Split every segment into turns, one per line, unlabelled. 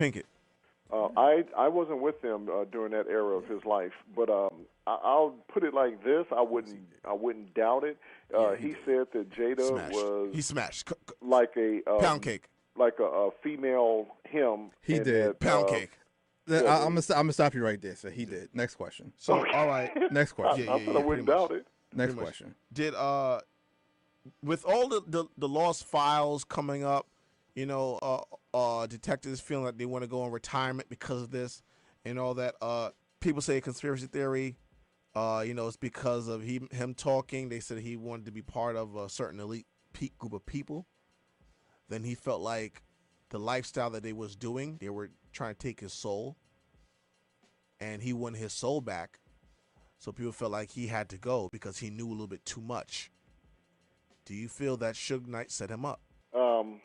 Pinkett.
I wasn't with him during that era of his life, but I'll put it like this: I wouldn't doubt it.
Yeah, he
He
did.
said that Jada
Smashed.
was
He smashed.
like a
Pound cake.
female him,
He
and
did.
that
Pound cake.
yeah.
I'm gonna stop you right there. So he did. Next question.
So all right.
Next
I,
question.
Yeah,
I
yeah,
said I
yeah. Pretty
wouldn't
much.
doubt it.
Next
Pretty much.
question.
Did with all the lost files coming up, detectives feeling like they want to go in retirement because of this and all that. People say conspiracy theory. It's because of him talking. They said he wanted to be part of a certain elite group of people. Then he felt like the lifestyle that they was doing, they were trying to take his soul, and he wanted his soul back. So people felt like he had to go because he knew a little bit too much. Do you feel that Suge Knight set him up?
Um,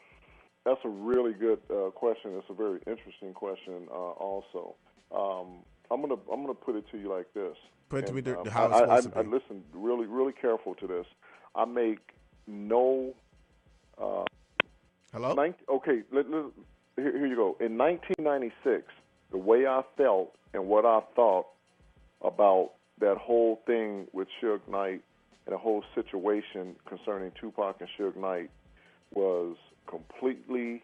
that's a really good question. It's a very interesting question. Also, I'm gonna put it to you like this.
Put it to
And
me how it's supposed to
I
be.
listen really really careful to this. I make no.
Hello?
Okay, here you go. In 1996, the way I felt and what I thought about that whole thing with Suge Knight and the whole situation concerning Tupac and Suge Knight was completely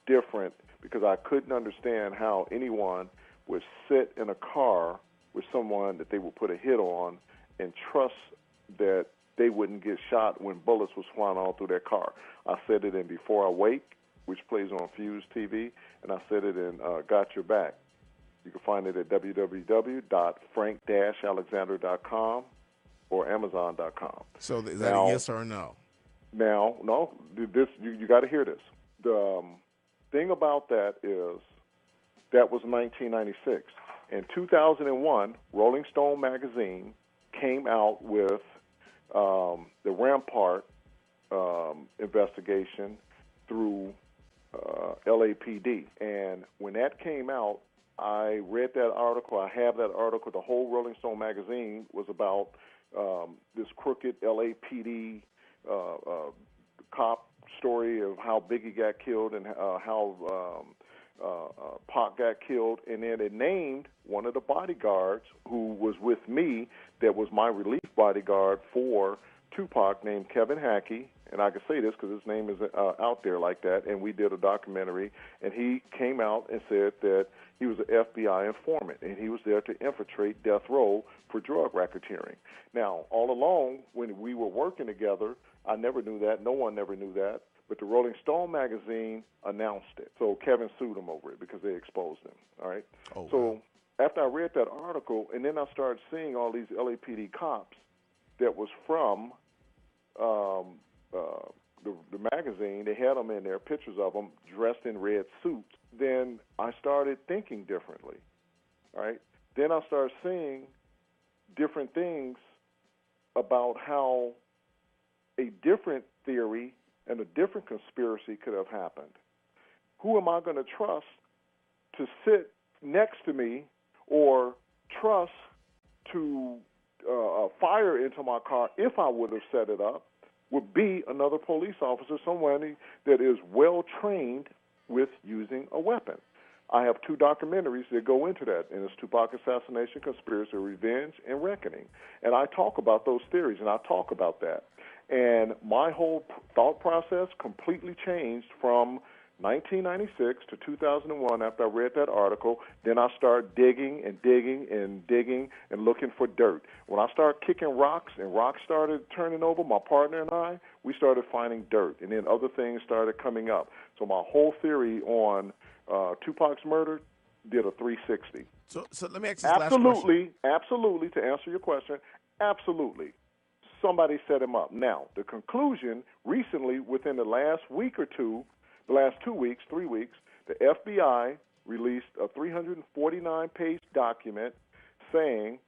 different because I couldn't understand how anyone would sit in a car with someone that they would put a hit on and trust that they wouldn't get shot when bullets was flying all through their car. I said it in Before I Wake, which plays on Fuse TV, and I said it in Got Your Back. You can find it at www.frank-alexander.com or amazon.com.
So is that a yes or a no?
Now, no, this you got to hear this. The thing about that is that was 1996. In 2001, Rolling Stone magazine came out with the Rampart investigation through LAPD. And when that came out, I read that article. I have that article. The whole Rolling Stone magazine was about this crooked LAPD cop story of how Biggie got killed and how Pac got killed. And then it named one of the bodyguards who was with me that was my relief bodyguard for Tupac named Kevin Hackey. And I can say this because his name is out there like that. And we did a documentary, and he came out and said that he was an FBI informant, and he was there to infiltrate death row for drug racketeering. Now, all along, when we were working together, I never knew that. No one ever knew that. But the Rolling Stone magazine announced it. So Kevin sued him over it because they exposed him. All right?
Oh,
so
wow.
after I read that article, and then I started seeing all these LAPD cops that was from the magazine, they had them in there, pictures of them dressed in red suits. Then I started thinking differently, right? Then I started seeing different things about how a different theory and a different conspiracy could have happened. Who am I going to trust to sit next to me or trust to fire into my car if I would have set it up? Would be another police officer, someone that is well trained with using a weapon. I have two documentaries that go into that, and it's Tupac Assassination, Conspiracy, Revenge, and Reckoning. And I talk about those theories, and I talk about that. And my whole thought process completely changed from 1996 to 2001 after I read that article. Then I started digging and digging and digging and looking for dirt. When I started kicking rocks and rocks started turning over, my partner and I, we started finding dirt. And then other things started coming up. So my whole theory on Tupac's murder did a 360.
So let me ask this last question.
Absolutely, to answer your question, absolutely. Somebody set him up. Now, the conclusion recently, within the last week or two, the last 2 weeks, 3 weeks, the FBI released a 349-page document saying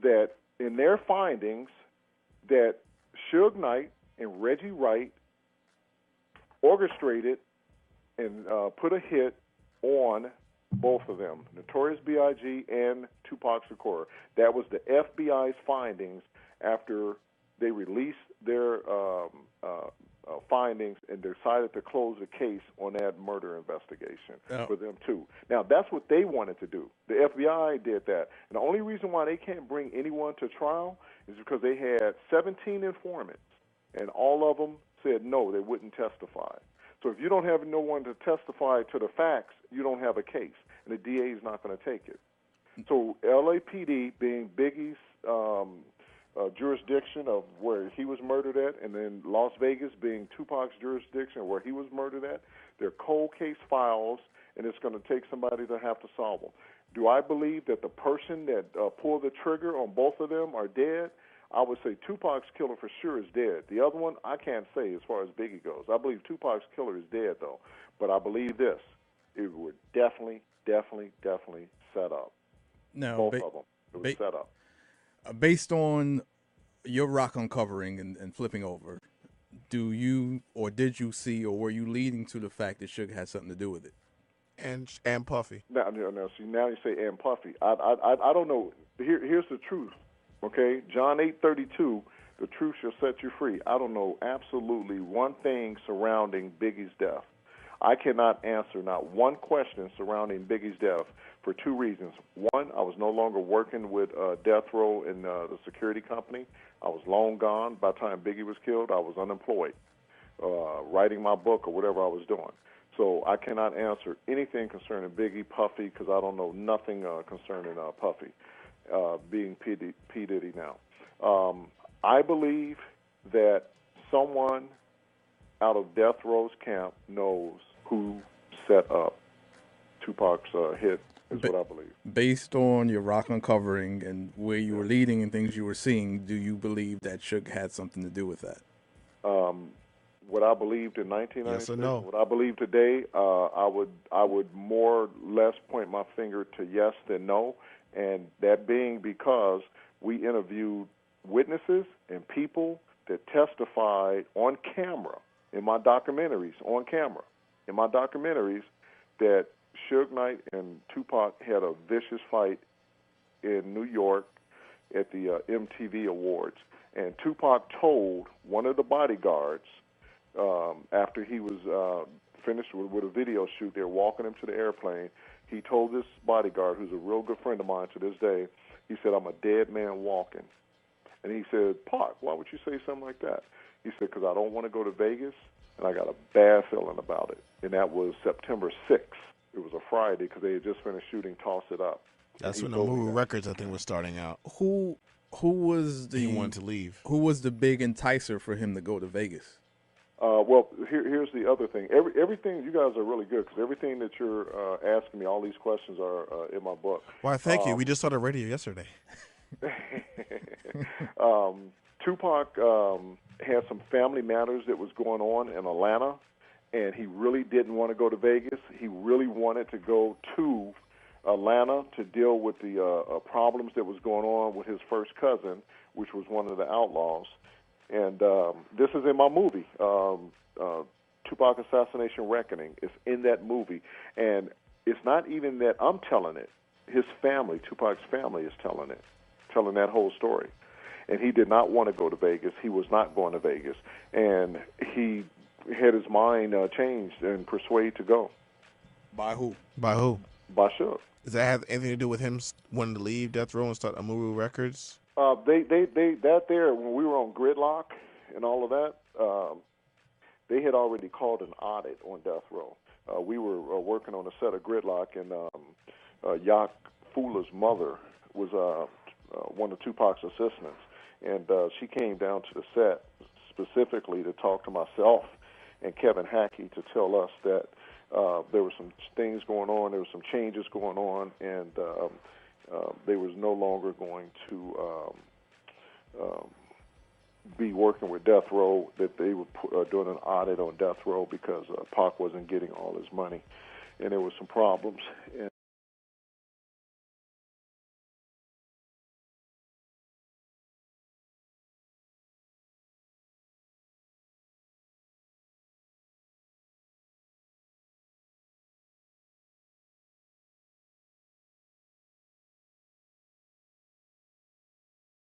that in their findings that Suge Knight and Reggie Wright orchestrated and put a hit on both of them, Notorious B.I.G. and Tupac Shakur. That was the FBI's findings after they released their findings and decided to close the case on that murder investigation
Oh.
for them too. Now that's what they wanted to do. The FBI did that, and the only reason why they can't bring anyone to trial is because they had 17 informants, and all of them said no, they wouldn't testify. So if you don't have no one to testify to the facts, you don't have a case, and the DA is not going to take it. So LAPD, being Biggie's jurisdiction of where he was murdered at, and then Las Vegas being Tupac's jurisdiction where he was murdered at, they're cold case files, and it's going to take somebody to have to solve them. Do I believe that the person that pulled the trigger on both of them are dead? I would say Tupac's killer for sure is dead. The other one, I can't say as far as Biggie goes. I believe Tupac's killer is dead, though. But I believe this. It was definitely set up.
No,
Both of them. It was set up.
Based on your rock uncovering and flipping over, do you or did you see or were you leading to the fact that Suge had something to do with it?
And Puffy.
Now you say and Puffy. I don't know. Here's the truth. Okay, John 8:32. The truth shall set you free. I don't know absolutely one thing surrounding Biggie's death. I cannot answer not one question surrounding Biggie's death for two reasons. One, I was no longer working with Death Row and the security company. I was long gone. By the time Biggie was killed, I was unemployed, writing my book or whatever I was doing. So I cannot answer anything concerning Biggie, Puffy, because I don't know nothing concerning Puffy, being P. Diddy now. I believe that someone out of Death Row's camp knows who set up Tupac's hit, is what I believe.
Based on your rock uncovering and where you were leading and things you were seeing, do you believe that Suge had something to do with that?
What I believed in 1996,
yes or no?
what I believe today, I would more or less point my finger to yes than no, and that being because we interviewed witnesses and people that testified on camera in my documentaries, that Suge Knight and Tupac had a vicious fight in New York at the MTV Awards. And Tupac told one of the bodyguards, after he was finished with a video shoot, they were walking him to the airplane, he told this bodyguard, who's a real good friend of mine to this day, he said, "I'm a dead man walking." And he said, "Pac, why would you say something like that?" He said, "Because I don't want to go to Vegas, and I got a bad feeling about it." And that was September 6th. It was a Friday because they had just finished shooting Toss It Up.
That's when the movie records, I think, was starting out.
Who was the
He wanted to leave.
Who was the big enticer for him to go to Vegas?
Well, here's the other thing. Everything, you guys are really good because everything that you're asking me, all these questions are in my book.
Why, thank you. We just saw the radio yesterday.
Tupac had some family matters that was going on in Atlanta, and he really didn't want to go to Vegas. He really wanted to go to Atlanta to deal with the problems that was going on with his first cousin, which was one of the outlaws. And this is in my movie, Tupac Assassination Reckoning. It's in that movie. And it's not even that I'm telling it. His family, Tupac's family, is telling that whole story. And he did not want to go to Vegas. He was not going to Vegas. And he had his mind changed and persuaded to go.
By who?
By who?
By Suge.
Does that have anything to do with him wanting to leave Death Row and start Amuru Records?
When we were on Gridlock and all of that, they had already called an audit on Death Row. We were working on a set of Gridlock, and Yak Fula's mother was one of Tupac's assistants, and she came down to the set specifically to talk to myself and Kevin Hackey to tell us that there were some things going on, there were some changes going on, and they was no longer going to be working with Death Row, that they were doing an audit on Death Row because Pac wasn't getting all his money, and there were some problems. And